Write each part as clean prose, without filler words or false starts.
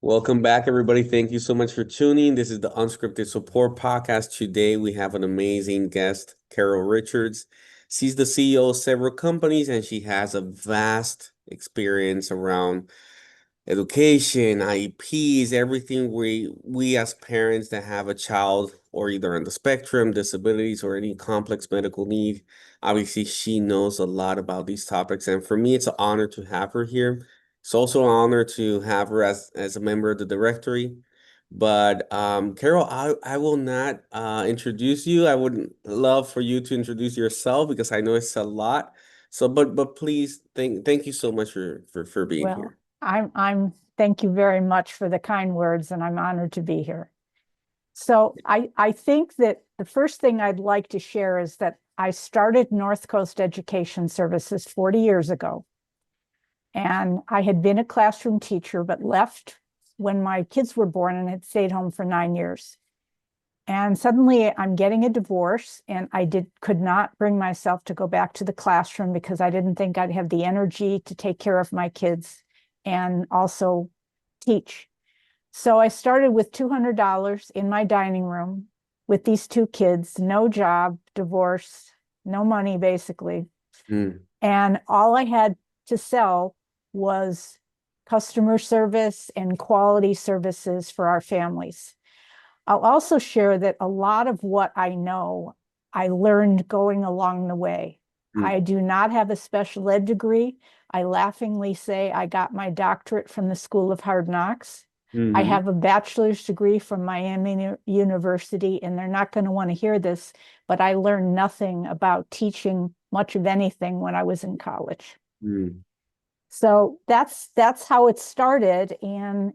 Welcome back, everybody. Thank you so much for tuning. This is the Unscripted Support Podcast. Today, we have an amazing guest, Carole Richards. She's the CEO of several companies, and she has a vast experience around education, IEPs, everything we as parents that have a child or either on the spectrum, disabilities, or any complex medical need. Obviously, she knows a lot about these topics. And for me, it's an honor to have her here. It's also an honor to have her as a member of the directory. But Carole, I will not introduce you. I would love for you to introduce yourself because I know it's a lot. So, but please thank you so much for being Well, here. thank you very much for the kind words, and I'm honored to be here. So I think that the first thing I'd like to share is that I started North Coast Education Services 40 years ago. And I had been a classroom teacher, but left when my kids were born and had stayed home for 9 years. And suddenly I'm getting a divorce, and could not bring myself to go back to the classroom because I didn't think I'd have the energy to take care of my kids and also teach. So I started with $200 in my dining room with these two kids, no job, divorce, no money, basically. Mm. And all I had to sell was customer service and quality services for our families. I'll also share that a lot of what I know, I learned going along the way. Mm. I do not have a special ed degree. I laughingly say I got my doctorate from the School of Hard Knocks. I Mm-hmm. have a bachelor's degree from Miami University, and they're not going to want to hear this, but I learned nothing about teaching much of anything when I was in college. Mm. So that's how it started. And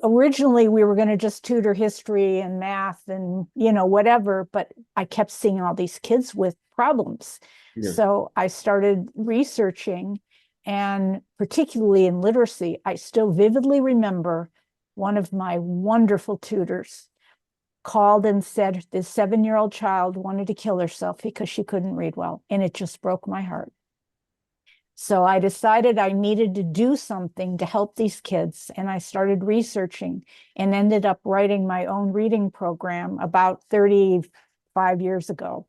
originally we were going to just tutor history and math and whatever, but I kept seeing all these kids with problems. Yeah. So I started researching, and particularly in literacy, I still vividly remember one of my wonderful tutors called and said this 7-year-old child wanted to kill herself because she couldn't read well, and it just broke my heart. So I decided I needed to do something to help these kids. And I started researching and ended up writing my own reading program about 35 years ago.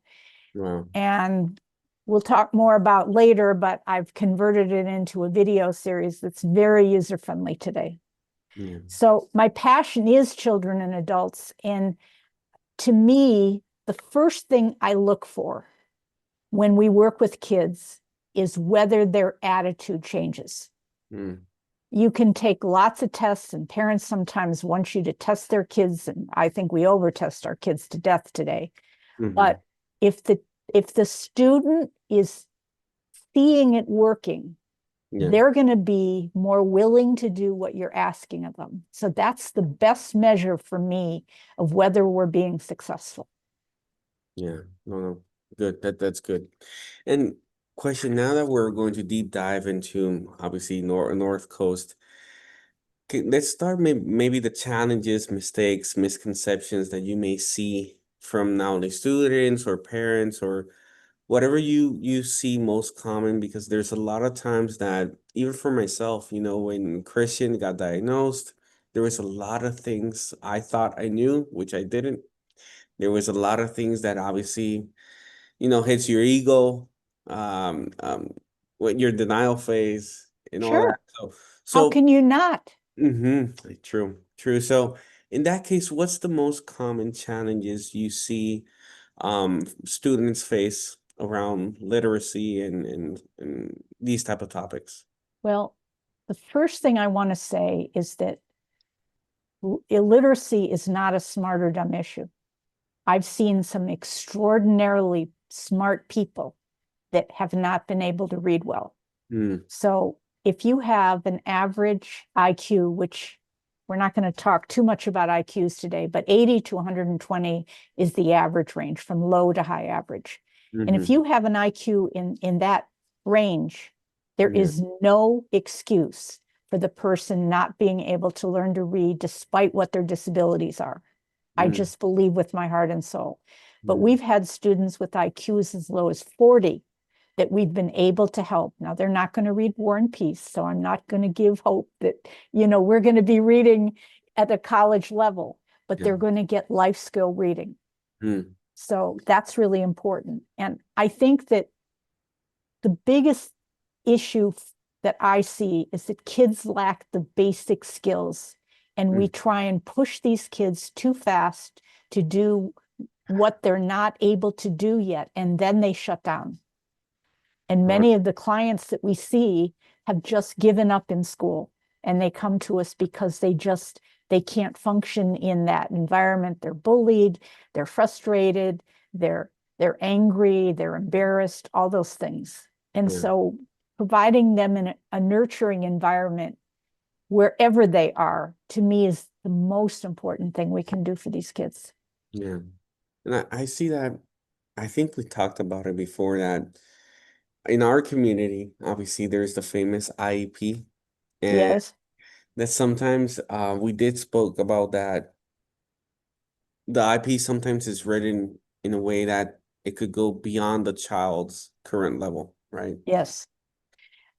Wow. And we'll talk more about later, but I've converted it into a video series that's very user-friendly today. Yeah. So my passion is children and adults. And to me, the first thing I look for when we work with kids is whether their attitude changes. Mm. You can take lots of tests, and parents sometimes want you to test their kids, and I think we over-test our kids to death today. Mm-hmm. But if the student is seeing it working, Yeah. they're going to be more willing to do what you're asking of them. So that's the best measure for me of whether we're being successful. Yeah. No. Good. That's good. And question, now that we're going to deep dive into obviously North Coast, let's start maybe the challenges, mistakes, misconceptions that you may see from now the students or parents or whatever you see most common, because there's a lot of times that even for myself, when Christian got diagnosed, there was a lot of things I thought I knew, which I didn't. There was a lot of things that obviously, hits your ego, um, um, when your denial phase and all that. Sure. So, How so, can you not? true. So in that case, what's the most common challenges you see students face around literacy and these type of topics? Well, the first thing I want to say is that illiteracy is not a smart or dumb issue. I've seen some extraordinarily smart people that have not been able to read well. Mm. So if you have an average IQ, which we're not going to talk too much about IQs today, but 80 to 120 is the average range from low to high average. And if Mm-hmm. you have an IQ in that range, there Yeah. is no excuse for the person not being able to learn to read despite what their disabilities are. I Mm. just believe with my heart and soul. But Yeah. we've had students with IQs as low as 40 that we've been able to help. Now, they're not going to read War and Peace, so I'm not going to give hope that, we're going to be reading at a college level, but Yeah. they're going to get life skill reading. Mm. So that's really important. And I think that the biggest issue that I see is that kids lack the basic skills, and we try and push these kids too fast to do what they're not able to do yet, and then they shut down. And many of the clients that we see have just given up in school, and they come to us because they can't function in that environment. They're bullied, they're frustrated, they're angry, they're embarrassed, all those things. And so providing them in a nurturing environment wherever they are, to me, is the most important thing we can do for these kids. Yeah. And I see that. I think we talked about it before, that in our community, obviously there's the famous IEP, and Yes, that sometimes we did spoke about that. The IEP sometimes is written in a way that it could go beyond the child's current level, right? yes.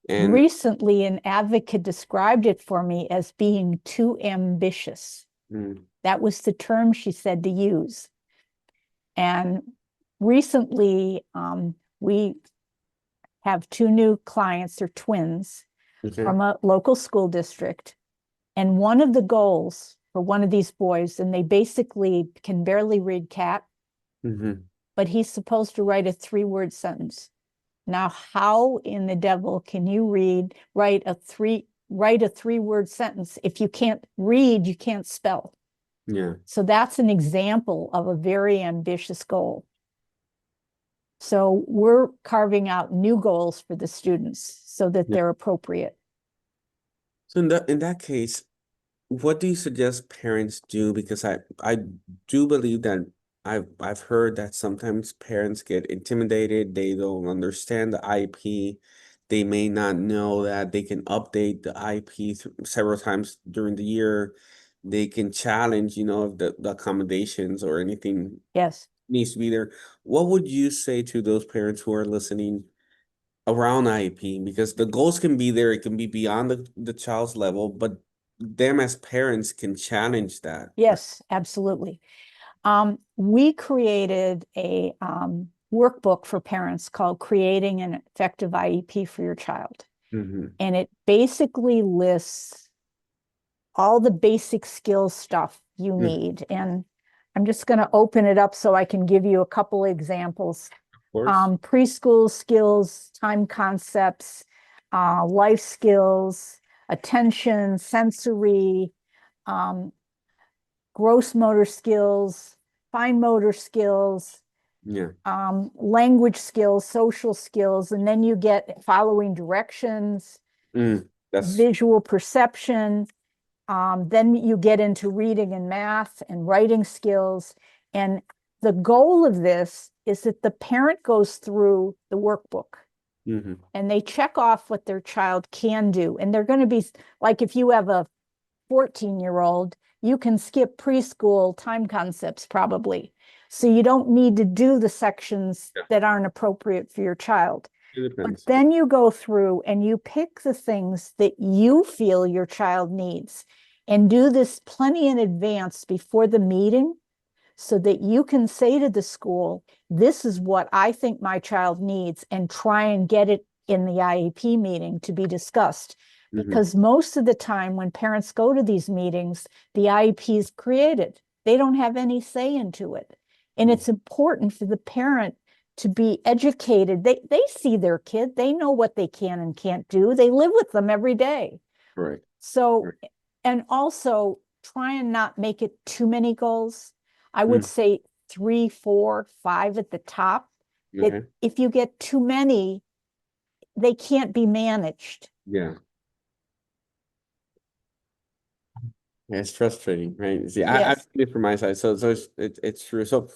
And Recently, an advocate described it for me as being too ambitious. mm, That was the term she said to use. And recently, we have two new clients, they're twins, okay. from a local school district. And one of the goals for one of these boys, and they basically can barely read cat, Mm-hmm. but he's supposed to write a 3-word sentence. Now, how in the devil can you write a 3-word sentence? If you can't read, you can't spell. Yeah. So that's an example of a very ambitious goal. So we're carving out new goals for the students so that Yeah. they're appropriate. So in that case, what do you suggest parents do? Because I do believe that I've heard that sometimes parents get intimidated. They don't understand the IP. They may not know that they can update the IP several times during the year. They can challenge, if the accommodations or anything Yes. needs to be there. What would you say to those parents who are listening around IEP? Because the goals can be there, it can be beyond the child's level, but them as parents can challenge that, right? Yes, absolutely. We created a workbook for parents called Creating an Effective IEP for Your Child. Mm-hmm. And it basically lists all the basic skills stuff you Mm, of need. And I'm just going to open it up so I can give you a couple examples. course. Preschool skills, time concepts, life skills, attention, sensory, um, gross motor skills, fine motor skills, Yeah. language skills, social skills, and then you get following directions, That's visual perception. Then you get into reading and math and writing skills. And the goal of this is that the parent goes through the workbook mm-hmm. and they check off what their child can do. And they're going to be like, if you have a 14-year-old, you can skip preschool time concepts probably. So you don't need to do the sections Yeah. that aren't appropriate for your child. It But depends. then you go through and you pick the things that you feel your child needs and do this plenty in advance before the meeting so that you can say to the school, this is what I think my child needs, and try and get it in the IEP meeting to be discussed. Mm-hmm. Because most of the time when parents go to these meetings, the IEP is created. They don't have any say into it. And it's important for the parent to be educated. They see their kid. They know what they can and can't do. They live with them every day. Right. So, Right. and also try and not make it too many goals. I would say 3, 4, 5 at the top. That Okay. if you get too many, they can't be managed. Yeah. Yeah, it's frustrating, right? See, I Yes. see it from my side, so it's true. So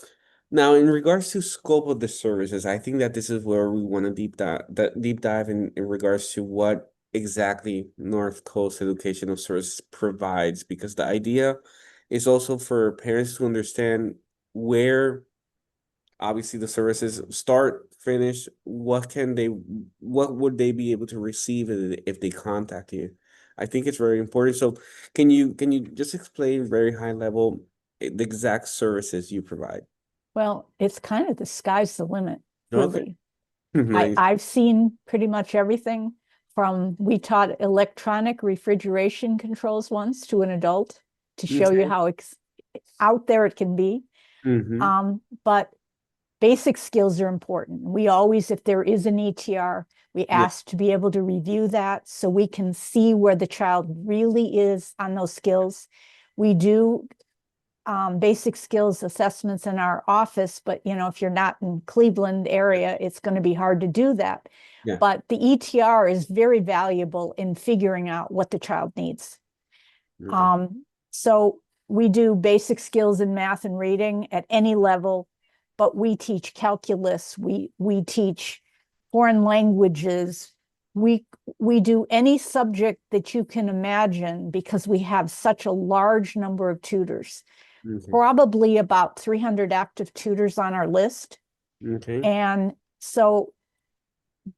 now, in regards to scope of the services, I think that this is where we want to deep dive in regards to what exactly North Coast Educational Services provides, because the idea is also for parents to understand where obviously the services start finish, what would they be able to receive if they contact you? I think it's very important. So can you just explain very high level the exact services you provide? Well, it's kind of the sky's the limit, Okay. truly. Nice. I've seen pretty much everything from, we taught electronic refrigeration controls once to an adult to show you Okay. how out there it can be. Mm-hmm. But basic skills are important. We always, if there is an ETR, we Yeah. ask to be able to review that so we can see where the child really is on those skills. We do basic skills assessments in our office, but if you're not in Cleveland area, it's going to be hard to do that. Yeah. But the ETR is very valuable in figuring out what the child needs. Okay. So we do basic skills in math and reading at any level, but we teach calculus, we teach foreign languages, we do any subject that you can imagine because we have such a large number of tutors. Okay. Probably about 300 active tutors on our list. Okay. And so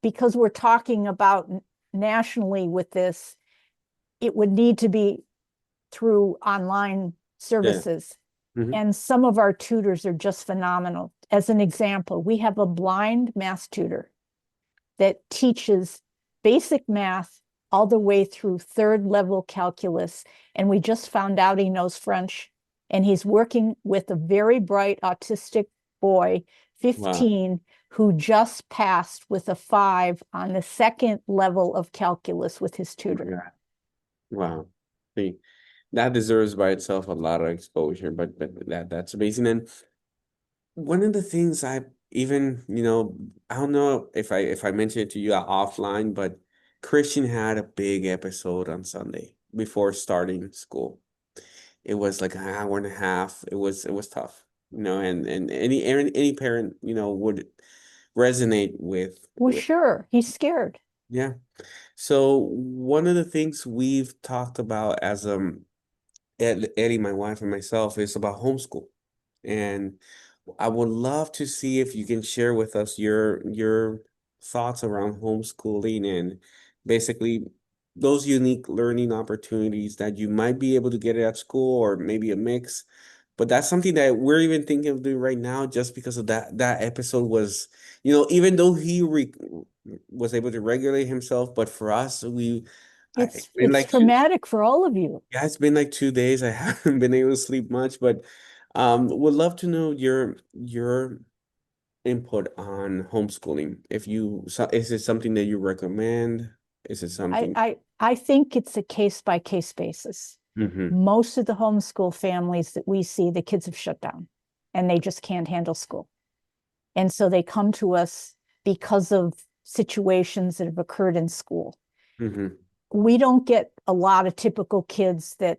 because we're talking about nationally with this, it would need to be through online services. Yeah. Mm-hmm. And some of our tutors are just phenomenal. As an example, we have a blind math tutor that teaches basic math all the way through third level calculus. And we just found out he knows French. And he's working with a very bright autistic boy, 15, wow, who just passed with a 5 on the second level of calculus with his tutor. Wow. See, that deserves by itself a lot of exposure, but that's amazing. And one of the things I even, I don't know if I mentioned it to you offline, but Christian had a big episode on Sunday before starting school. It was like an hour and a half. It was tough, and any parent, would resonate Well, sure, he's scared. Yeah. So one of the things we've talked about as Eddie, my wife, and myself is about homeschool. And I would love to see if you can share with us your thoughts around homeschooling and basically those unique learning opportunities that you might be able to get at school or maybe a mix. But that's something that we're even thinking of doing right now just because of that episode was, even though he was able to regulate himself, but for us, It's been like traumatic for all of you. yeah, it's been like 2 days. I haven't been able to sleep much, but would love to know your input on homeschooling. Is it something that you recommend? Is it something? I think it's a case-by-case basis. Mm-hmm. Most of the homeschool families that we see, the kids have shut down and they just can't handle school. And so they come to us because of situations that have occurred in school. Mm-hmm. We don't get a lot of typical kids that,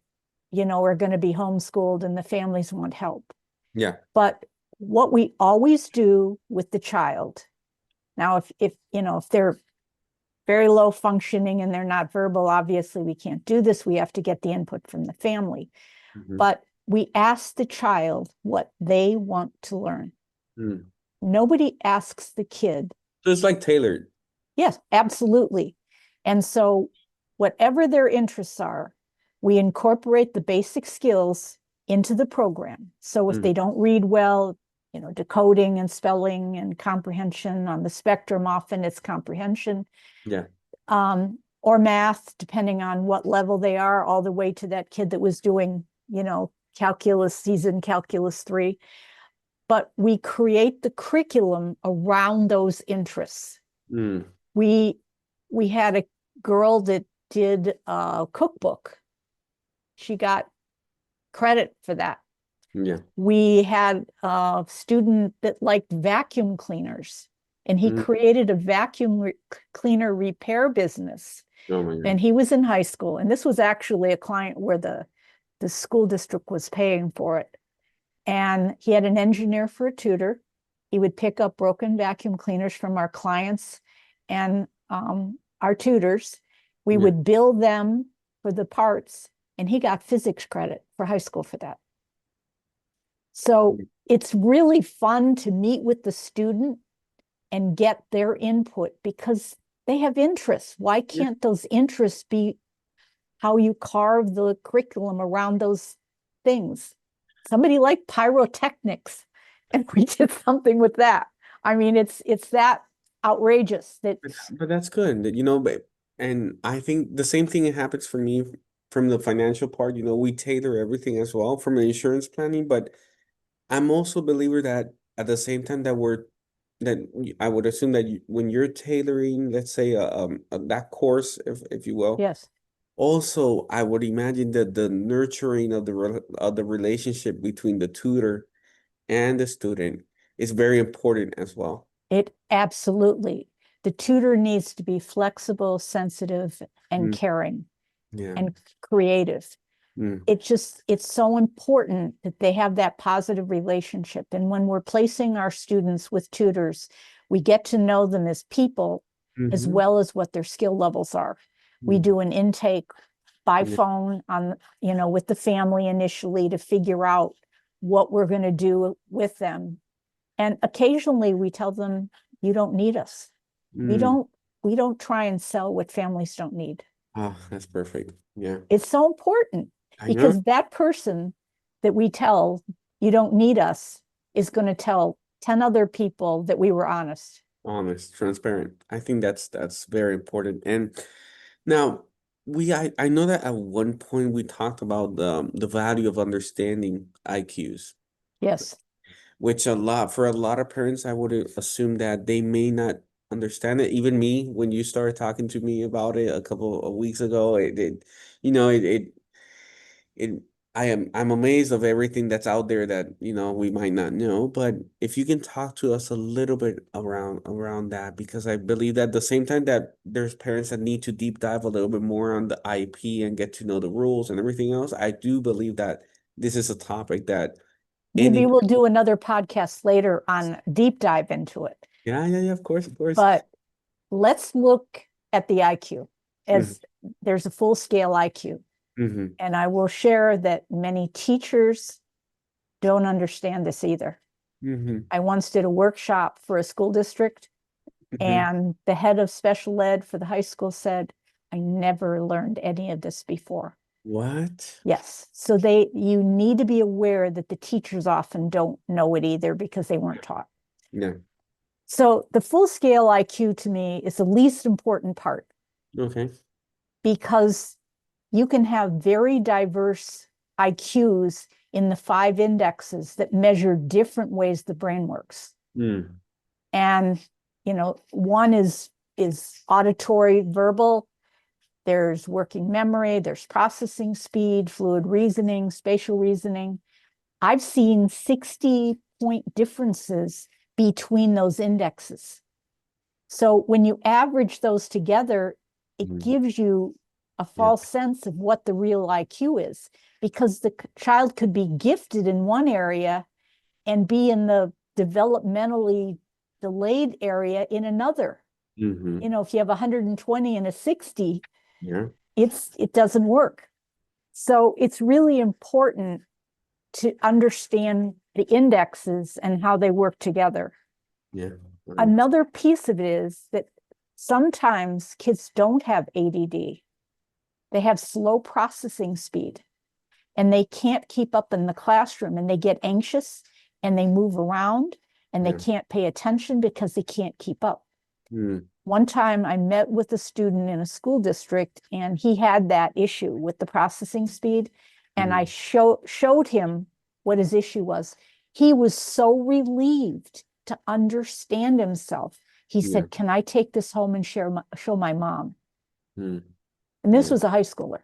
are going to be homeschooled and the families want help. Yeah. But what we always do with the child, now, if they're very low functioning and they're not verbal, obviously we can't do this. We have to get the input from the family. Mm-hmm. But we ask the child what they want to learn. Mm. Nobody asks the kid. So it's like tailored. Yes, absolutely. And so whatever their interests are, we incorporate the basic skills into the program. So if they don't read well, decoding and spelling and comprehension on the spectrum, often it's comprehension. Yeah. Or math, depending on what level they are, all the way to that kid that was doing, calculus, season calculus 3. But we create the curriculum around those interests. Mm. We had a girl that did a cookbook. She got credit for that. Yeah. We had a student that liked vacuum cleaners, and he created a vacuum cleaner repair business. Oh my God. And he was in high school, and this was actually a client where the school district was paying for it. And he had an engineer for a tutor. He would pick up broken vacuum cleaners from our clients and our tutors. We would bill them for the parts, and he got physics credit for high school for that. So it's really fun to meet with the student and get their input because they have interests. Why can't those interests be how you carve the curriculum around those things? Somebody liked pyrotechnics, and we did something with that. I mean, it's that outrageous that. But that's good, and I think the same thing happens for me from the financial part. We tailor everything as well from the insurance planning, but I'm also a believer that at the same time I would assume that when you're tailoring, let's say, that course, if you will, Yes. also I would imagine that the nurturing of the relationship between the tutor and the student is very important as well. It absolutely. The tutor needs to be flexible, sensitive, and caring Yeah. and creative. It's so important that they have that positive relationship. And when we're placing our students with tutors, we get to know them as people as well as what their skill levels are. We do an intake by phone with the family initially to figure out what we're going to do with them. And occasionally we tell them, you don't need us. We don't try and sell what families don't need. Oh, that's perfect. Yeah. It's so important because that person that we tell you don't need us is going to tell 10 other people that we were honest. Honest, transparent. I think that's very important. And now I know that at one point we talked about the value of understanding IQs. Yes. Which for a lot of parents, I would assume that they may not understand it. Even me, when you started talking to me about it a couple of weeks ago, I'm amazed of everything that's out there that, we might not know. But if you can talk to us a little bit around that, because I believe that at the same time that there's parents that need to deep dive a little bit more on the IP and get to know the rules and everything else, I do believe that this is a topic that maybe we'll do another podcast later on deep dive into it. Yeah, of course. But let's look at the IQ as there's a full scale IQ. And I will share that many teachers don't understand this either. I once did a workshop for a school district, and the head of special ed for the high school said, I never learned any of this before. What? Yes. So you need to be aware that the teachers often don't know it either because they weren't taught. Yeah. So the full scale IQ to me is the least important part. Okay. Because you can have very diverse IQs in the 5 indexes that measure different ways the brain works. And, one is auditory, verbal. There's working memory, there's processing speed, fluid reasoning, spatial reasoning. I've seen 60-point differences between those indexes. So when you average those together, it gives you a false sense of what the real IQ is, because the child could be gifted in one area and be in the developmentally delayed area in another. If you have 120 and a 60, it doesn't work. So it's really important to understand the indexes and how they work together. Another piece of it is that sometimes kids don't have ADD. They have slow processing speed, and they can't keep up in the classroom, and they get anxious and they move around and they can't pay attention because they can't keep up. One time I met with a student in a school district, and he had that issue with the processing speed. And I showed him what his issue was. He was so relieved to understand himself. He said, can I take this home and show my mom? And this was a high schooler.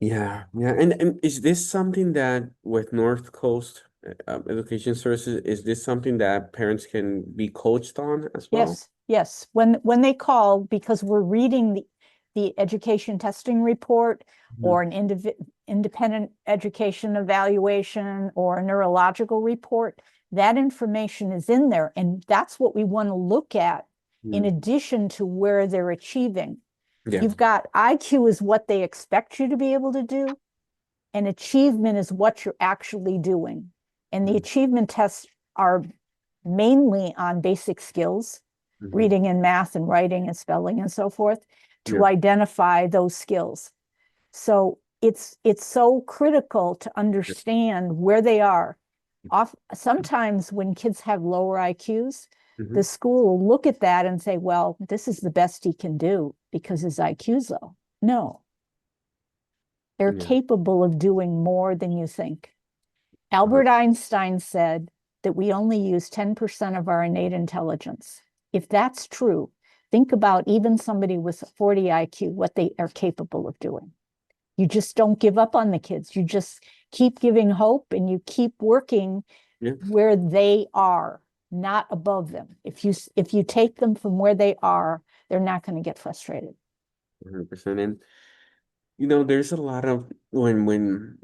Yeah. And is this something that with North Coast Education Services, is this something that parents can be coached on as well? Yes. When they call, because we're reading the education testing report or an independent education evaluation or a neurological report, that information is in there. And that's what we want to look at in addition to where they're achieving. You've got IQ is what they expect you to be able to do, and achievement is what you're actually doing. And the achievement tests are mainly on basic skills, reading and math and writing and spelling and so forth, to identify those skills. So it's so critical to understand where they are. Sometimes when kids have lower IQs, the school will look at that and say, well, this is the best he can do because his IQ's low. No, they're capable of doing more than you think. Albert Einstein said that we only use 10% of our innate intelligence. If that's true, think about even somebody with 40 IQ, what they are capable of doing. You just don't give up on the kids. You just keep giving hope and you keep working where they are, not above them. If you take them from where they are, they're not going to get frustrated. 100%. And there's a lot of when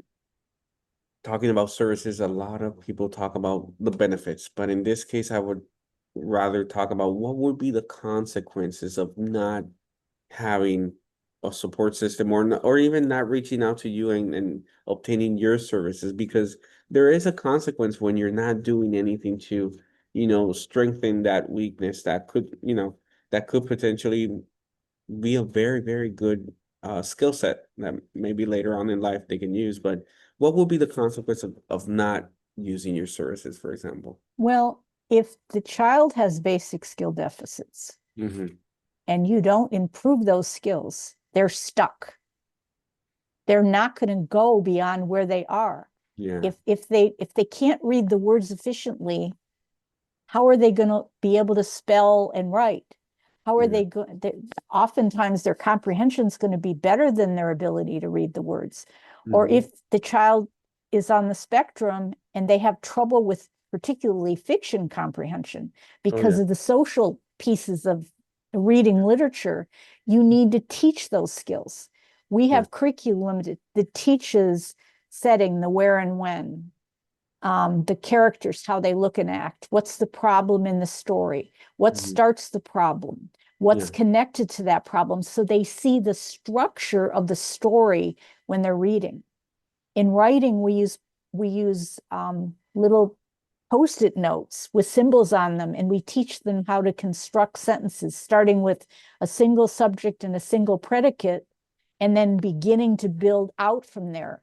talking about services, a lot of people talk about the benefits, but in this case, I would rather talk about what would be the consequences of not having a support system, or even not reaching out to you and obtaining your services, because there is a consequence when you're not doing anything to, strengthen that weakness that could potentially be a very, very good skill set that maybe later on in life they can use. But what will be the consequence of not using your services, for example? Well, if the child has basic skill deficits and you don't improve those skills, they're stuck. They're not going to go beyond where they are. Yeah. If they can't read the words efficiently, how are they going to be able to spell and write? How are they going? Oftentimes, their comprehension is going to be better than their ability to read the words. Or if the child is on the spectrum and they have trouble with particularly fiction comprehension because of the social pieces of reading literature, you need to teach those skills. We have curriculum that teaches setting, the where and when, the characters, how they look and act, what's the problem in the story, what starts the problem, what's connected to that problem, so they see the structure of the story when they're reading. In writing, we use little Post-it notes with symbols on them, and we teach them how to construct sentences, starting with a single subject and a single predicate, and then beginning to build out from there.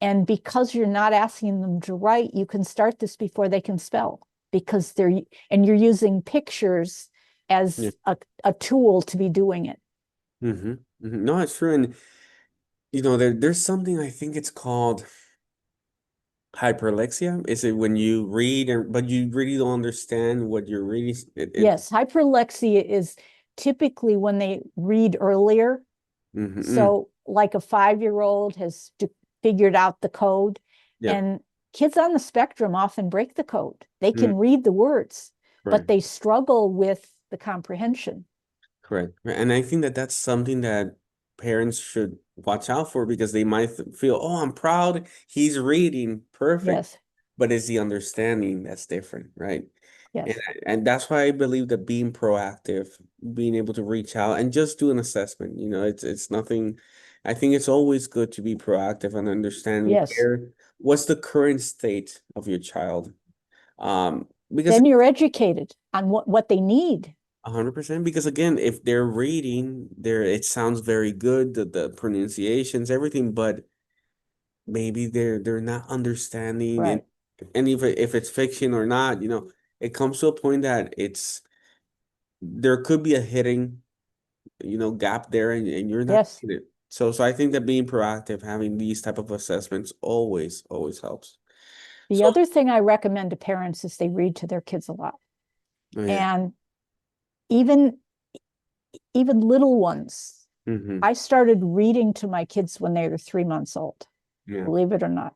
And because you're not asking them to write, you can start this before they can spell, because you're using pictures as a tool to be doing it. No, it's true. And there's something, I think it's called hyperlexia. Is it when you read but you really don't understand what you're reading? Yes, hyperlexia is typically when they read earlier. So like a 5-year-old has figured out the code, and kids on the spectrum often break the code. They can read the words, but they struggle with the comprehension. Correct. And I think that that's something that parents should watch out for, because they might feel, oh, I'm proud he's reading perfect. Yes. But it's the understanding that's different, right? Yes. And that's why I believe that being proactive, being able to reach out and just do an assessment, it's nothing. I think it's always good to be proactive and understand what's the current state of your child. Because then you're educated on what they need. 100%, because again, if they're reading it sounds very good, the pronunciations, everything, but maybe they're not understanding, and if it's fiction or not, it comes to a point that there could be a hidden, gap there, and you're not seeing it. So I think that being proactive, having these type of assessments always helps. The other thing I recommend to parents is they read to their kids a lot. And even little ones. I started reading to my kids when they were 3 months old, believe it or not.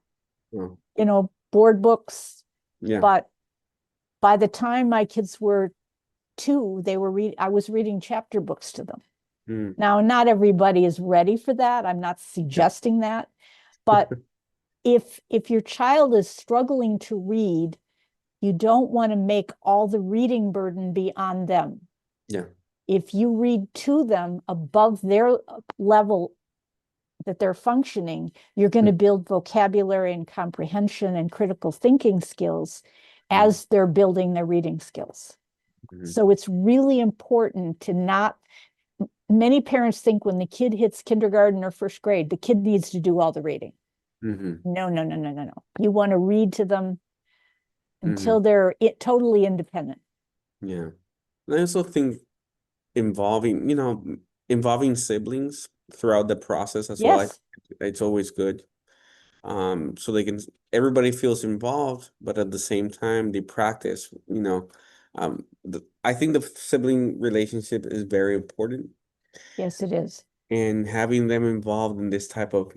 Board books. But by the time my kids were 2, I was reading chapter books to them. Now, not everybody is ready for that. I'm not suggesting that. But if your child is struggling to read, you don't want to make all the reading burden be on them. If you read to them above their level that they're functioning, you're going to build vocabulary and comprehension and critical thinking skills. as they're building their reading skills. Mm-hmm. So it's really important to not, many parents think when the kid hits kindergarten or first grade, the kid needs to do all the reading. Mm-hmm. No, no, no, no, no, no. You want to read to them until Mm-hmm. they're totally independent. Yeah. I also think involving, involving siblings throughout the process as well. Yes, It's always good. So they can, everybody feels involved, but at the same time they practice, I think the sibling relationship is very important, yes, it is. and having them involved in this type of,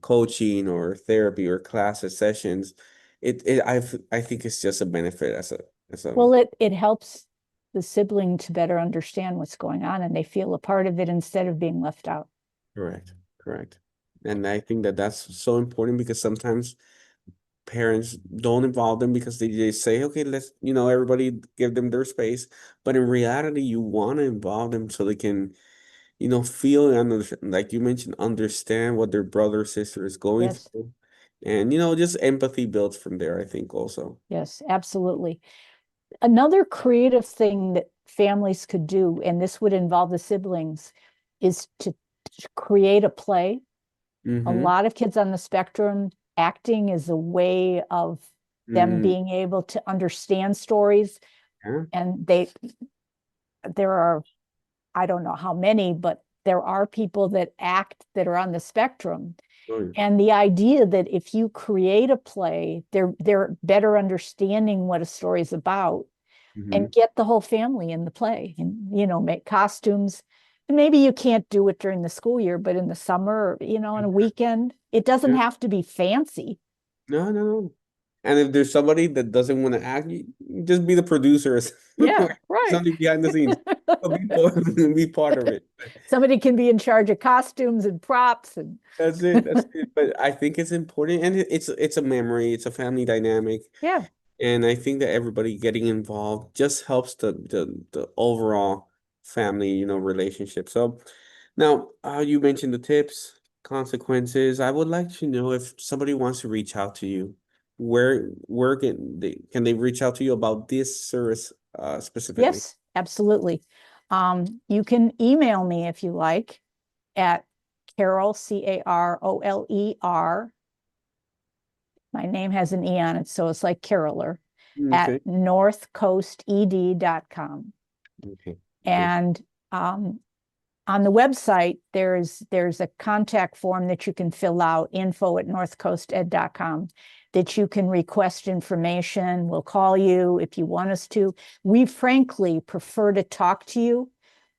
coaching or therapy or classes sessions, I think it's just a benefit as a Well, it helps the sibling to better understand what's going on and they feel a part of it instead of being left out. correct, correct. And I think that that's so important because sometimes parents don't involve them because they just say, okay, let's, everybody give them their space. But in reality, you want to involve them so they can, feel and like you mentioned, understand what their brother or sister is going Yes, through. And, just empathy builds from there, I think also. yes, absolutely. Another creative thing that families could do, and this would involve the siblings, is to create a play. A Mm-hmm. lot of kids on the spectrum, acting is a way of them Mm, being able to understand stories. yeah. And there are, I don't know how many, but there are people that act that are on the spectrum. Oh, yeah. And the idea that if you create a play, they're better understanding what a story is about, Mm-hmm. and get the whole family in the play and, make costumes. And maybe you can't do it during the school year, but in the summer, on a weekend, it doesn't Yeah. have to be fancy. No, no, no. And if there's somebody that doesn't want to act, you just be the producers. Yeah, right. Something behind the scenes. But be part of it. Somebody can be in charge of costumes and props and That's it. That's it. But I think it's important, and it's a memory. It's a family dynamic, yeah. and I think that everybody getting involved just helps the overall family, relationship. So now, you mentioned the tips, consequences. I would like to know if somebody wants to reach out to you, where can they reach out to you about this service specifically? Yes, absolutely. You can email me if you like at Carole, Caroler. My name has an E on it, so it's like Caroler at Okay. northcoasted.com. Okay. Great. And on the website, there's a contact form that you can fill out, info@northcoasted.com, that you can request information. We'll call you if you want us to. We frankly prefer to talk to you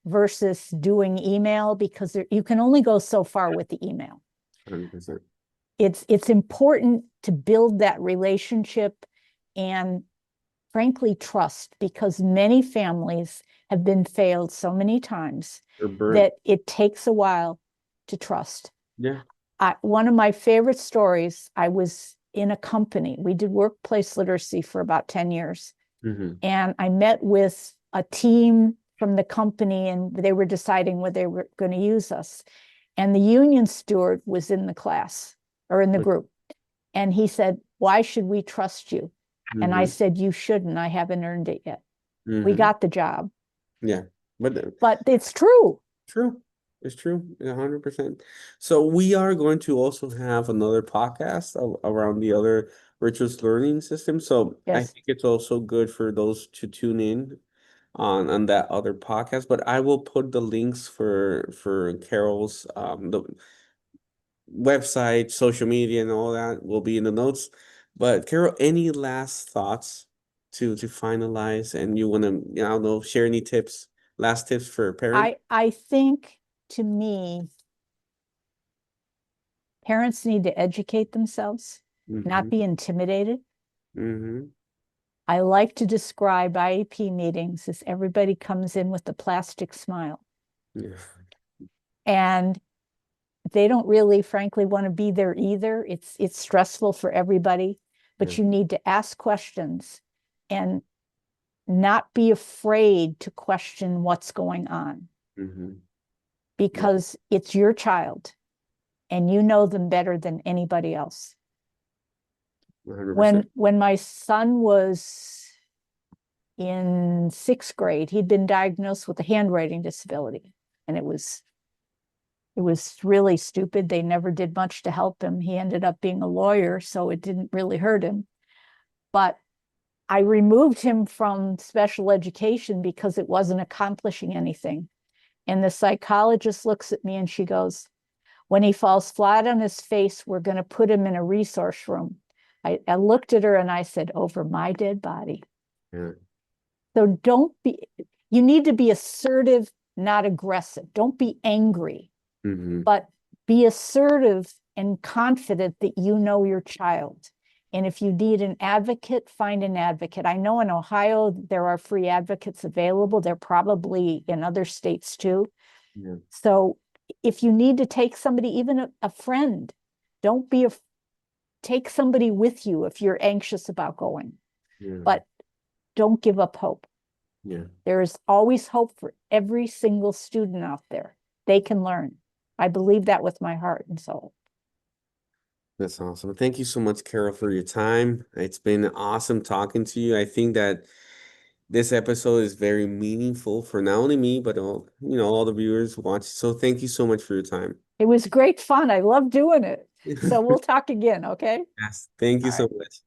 versus doing email because you can only go so far with the email. 100%. It's important to build that relationship and frankly trust, because many families have been failed so many times You're burnt. that it takes a while to trust. Yeah. One of my favorite stories, I was in a company. We did workplace literacy for about 10 years. Mm-hmm. And I met with a team from the company and they were deciding whether they were going to use us. And the union steward was in the class or in the group. And he said, "Why should we trust you?" And I Mm-hmm. said, "You shouldn't. I haven't earned it yet." We Mm-hmm. got the job. Yeah. But But it's true. true. It's true. 100%. So we are going to also have another podcast around the other Richards learning system. So I Yes. think it's also good for those to tune in on that other podcast. But I will put the links for Carol's the website, social media, and all that will be in the notes. But Carol, any last thoughts to finalize? And you want to, I don't know, share any tips, last tips for parents? I think, to me, parents need to educate themselves, Mm-hmm. not be intimidated. Mm-hmm. I like to describe IEP meetings as everybody comes in with a plastic smile. Yeah. And they don't really, frankly, want to be there either. It's stressful for everybody, but Yeah. you need to ask questions and not be afraid to question what's going on, Mm-hmm. Yeah. because it's your child and you know them better than anybody else. 100%. When my son was in 6th grade, he'd been diagnosed with a handwriting disability, and it was really stupid. They never did much to help him. He ended up being a lawyer, so it didn't really hurt him. But I removed him from special education because it wasn't accomplishing anything. And the psychologist looks at me and she goes, when he falls flat on his face, we're going to put him in a resource room. I looked at her and I said, over my dead body. Yeah. So you need to be assertive, not aggressive. Don't be angry, but be assertive and confident that you know your child. And if you need an advocate, find an advocate. I know in Ohio, there are free advocates available. They're probably in other states too. Yeah. So if you need to take somebody, even a friend, take somebody with you if you're anxious about going. Yeah. But don't give up hope. Yeah. There is always hope for every single student out there. They can learn. I believe that with my heart and soul. That's awesome. Thank you so much, Carole, for your time. It's been awesome talking to you. I think that this episode is very meaningful for not only me, but all the viewers who watch. So thank you so much for your time. It was great fun. I love doing it. So we'll talk again, okay? Yes. Thank you All so right. much.